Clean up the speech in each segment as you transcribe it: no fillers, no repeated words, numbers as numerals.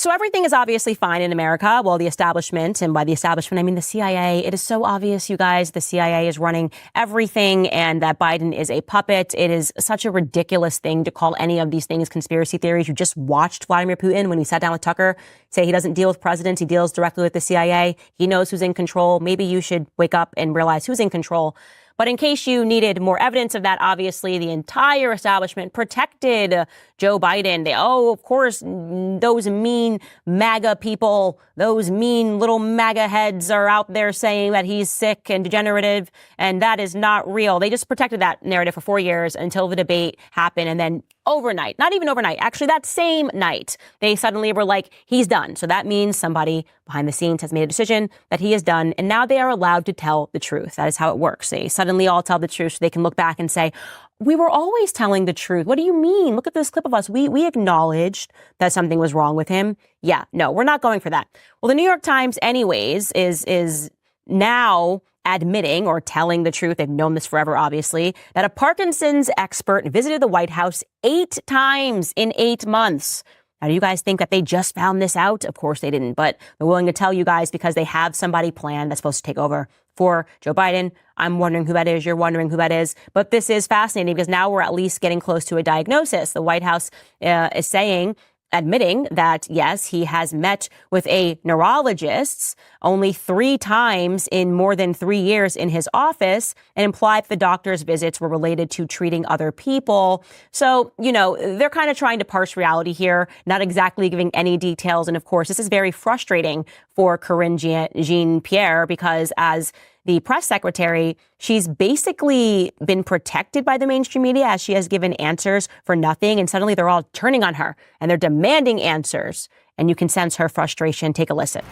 So everything is obviously fine in America. Well, the establishment, and by the establishment, I mean the CIA. It is so obvious, you guys, the CIA is running everything and that Biden is a puppet. It is such a ridiculous thing to call any of these things conspiracy theories. You just watched Vladimir Putin when he sat down with Tucker say he doesn't deal with presidents. He deals directly with the CIA. He knows who's in control. Maybe you should wake up and realize who's in control. But in case you needed more evidence of that, obviously, the entire establishment protected Joe Biden. Of course, those mean MAGA people, those mean little MAGA heads are out there saying that he's sick and degenerative, and that is not real. They just protected that narrative for 4 years until the debate happened, and then overnight, not even overnight, actually that same night, they suddenly were like, he's done. So that means somebody behind the scenes has made a decision that he is done, and now they are allowed to tell the truth. That is how it works. They suddenly all tell the truth so they can look back and say, we were always telling the truth. What do you mean? Look at this clip of us. We acknowledged that something was wrong with him. Yeah, no, we're not going for that. Well, the New York Times anyways is now admitting or telling the truth, they've known this forever, obviously, that a Parkinson's expert visited the White House 8 times in 8 months. Now, do you guys think that they just found this out? Of course they didn't, but they're willing to tell you guys because they have somebody planned that's supposed to take over for Joe Biden. I'm wondering who that is. You're wondering who that is. But this is fascinating because now we're at least getting close to a diagnosis. The White House is admitting that, yes, he has met with a neurologist only 3 times in more than 3 years in his office and implied the doctor's visits were related to treating other people. So, they're kind of trying to parse reality here, not exactly giving any details. And of course, this is very frustrating for Karine Jean-Pierre because as the press secretary, she's basically been protected by the mainstream media as she has given answers for nothing. And suddenly they're all turning on her and they're demanding answers. And you can sense her frustration. Take a listen.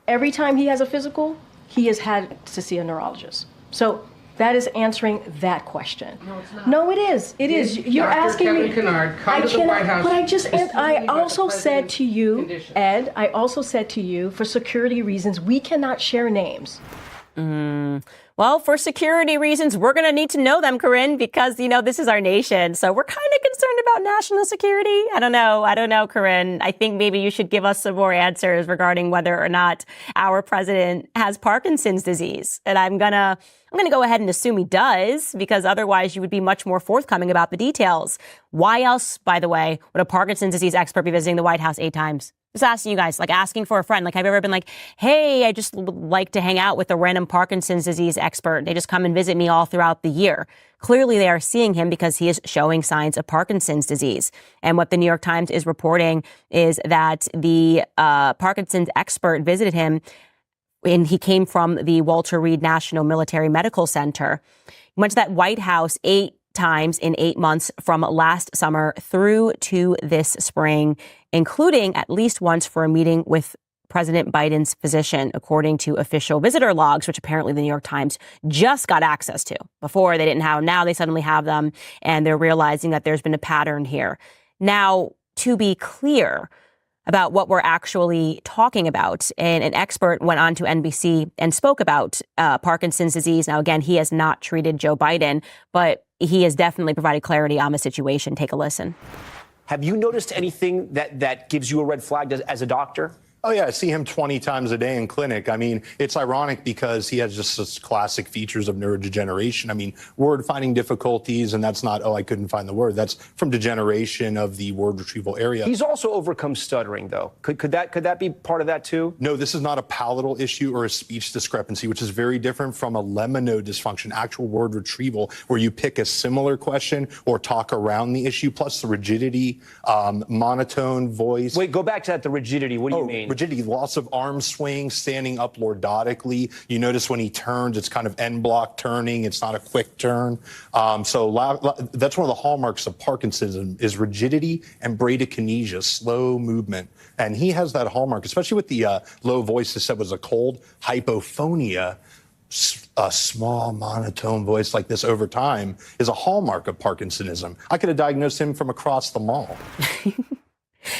Every time he has a physical, he has had to see a neurologist. So that is answering that question. No, it's not. No, it is. It is. You're Dr. asking Kevin me. Kennard, come to the White House. But I also said to you, Ed, I also said to you, for security reasons, we cannot share names. Well, for security reasons, we're going to need to know them, Corinne, because, this is our nation. So we're kind of concerned about national security. I don't know, Corinne. I think maybe you should give us some more answers regarding whether or not our president has Parkinson's disease. And I'm going to go ahead and assume he does, because otherwise you would be much more forthcoming about the details. Why else, by the way, would a Parkinson's disease expert be visiting the White House 8 times? Just asking you guys, like asking for a friend. Like, have you ever been like, hey, I just would like to hang out with a random Parkinson's disease expert. They just come and visit me all throughout the year. Clearly, they are seeing him because he is showing signs of Parkinson's disease. And what the New York Times is reporting is that the Parkinson's expert visited him, and he came from the Walter Reed National Military Medical Center. He went to that White House 8 times in 8 months from last summer through to this spring, including at least once for a meeting with President Biden's physician, according to official visitor logs, which apparently the New York Times just got access to. Before they didn't have them. Now they suddenly have them, and they're realizing that there's been a pattern here. Now, to be clear about what we're actually talking about, and an expert went on to NBC and spoke about Parkinson's disease. Now, again, he has not treated Joe Biden, but he has definitely provided clarity on the situation. Take a listen. Have you noticed anything that gives you a red flag as a doctor? Oh, yeah, I see him 20 times a day in clinic. I mean, it's ironic because he has just such classic features of neurodegeneration. I mean, word finding difficulties, and that's not, I couldn't find the word. That's from degeneration of the word retrieval area. He's also overcome stuttering, though. Could that be part of that, too? No, this is not a palatal issue or a speech discrepancy, which is very different from a lemino dysfunction, actual word retrieval, where you pick a similar question or talk around the issue, plus the rigidity, monotone voice. Wait, go back to that, the rigidity. What do you mean? Rigidity, loss of arm swing, standing up lordotically. You notice when he turns, it's kind of end block turning. It's not a quick turn. So that's one of the hallmarks of Parkinsonism is rigidity and bradykinesia, slow movement. And he has that hallmark, especially with the low voice that said was a cold hypophonia. A small monotone voice like this over time is a hallmark of Parkinsonism. I could have diagnosed him from across the mall.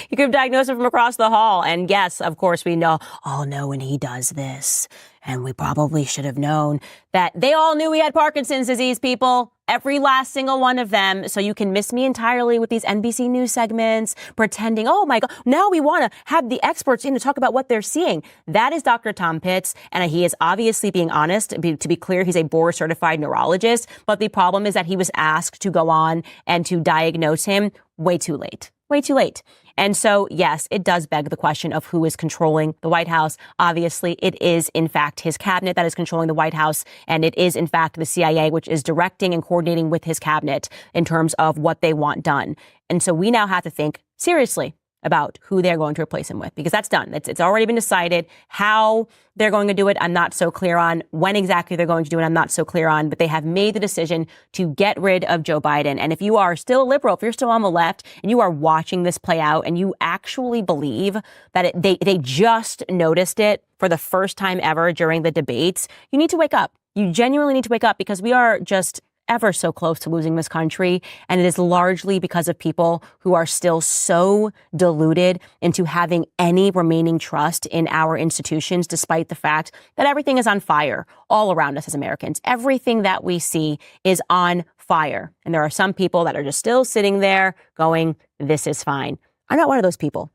You could have diagnosed him from across the hall. And yes, of course, we know, oh no, when he does this And we probably should have known that they all knew he had Parkinson's disease, people. Every last single one of them. So you can miss me entirely with these NBC News segments, pretending, oh my God, now we want to have the experts in to talk about what they're seeing. That is Dr. Tom Pitts, and he is obviously being honest. To be clear, he's a board-certified neurologist, but the problem is that he was asked to go on and to diagnose him way too late. Way too late. And so, yes, it does beg the question of who is controlling the White House. Obviously, it is, in fact, his cabinet that is controlling the White House. And it is, in fact, the CIA, which is directing and coordinating with his cabinet in terms of what they want done. And so we now have to think seriously about who they're going to replace him with, because that's done. It's already been decided. How they're going to do it, I'm not so clear on. When exactly they're going to do it, I'm not so clear on. But they have made the decision to get rid of Joe Biden. And if you are still a liberal, if you're still on the left and you are watching this play out and you actually believe that they just noticed it for the first time ever during the debates, you need to wake up. You genuinely need to wake up, because we are just ever so close to losing this country. And it is largely because of people who are still so deluded into having any remaining trust in our institutions, despite the fact that everything is on fire all around us as Americans. Everything that we see is on fire. And there are some people that are just still sitting there going, this is fine. I'm not one of those people.